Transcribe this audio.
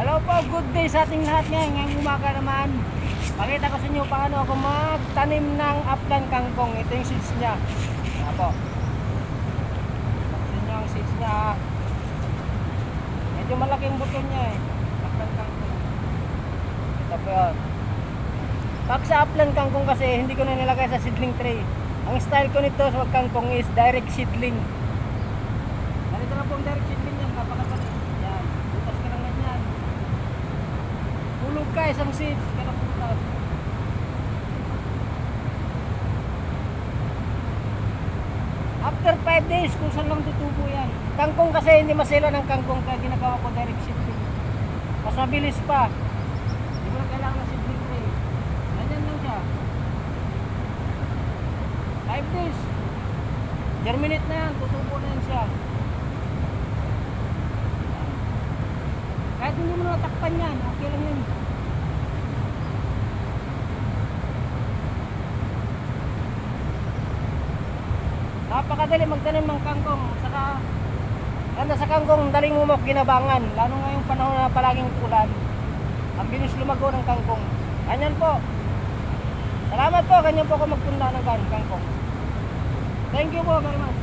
Hello po, good day sa ating lahat ngayon. Ngayong umaga naman, pakita ko sa inyo paano ako magtanim ng upland kangkong. Ito yung seeds niya. Ayan po. Pakita nyo ang seeds niya. Medyo malaki yung buto niya eh. Upland kangkong. Ito po yun. Pag sa upland kangkong kasi, hindi ko na nilagay sa seedling tray. Ang style ko nito sa kangkong is direct seedling. Ganito na po ang direct seedling yan. Napakasali. Yan. Butas ka lang ganyan. Hulog ka isang seeds. Kaya putas. After 5 days, kung saan lang tutubo yan. Kangkong kasi hindi masela ng kangkong. Kaya ginagawa ko direct seedling. Mas mabilis pa. Hindi mo na kailangan ng seedling tray. Ganyan lang siya. 5 days. Germinate na yan. Tutubo na yan siya. Kahit hindi mo natakpan yan, okay lang yan. Napakadali magtanim ng kangkong. Saka, ganda sa kangkong, daling umok ginabangan. Lalo ngayong panahon na palaging ulan. Ang bilis lumago ng kangkong. Ganyan po. Salamat po, ganyan po ako magpunda ng kangkong. Thank you po very much.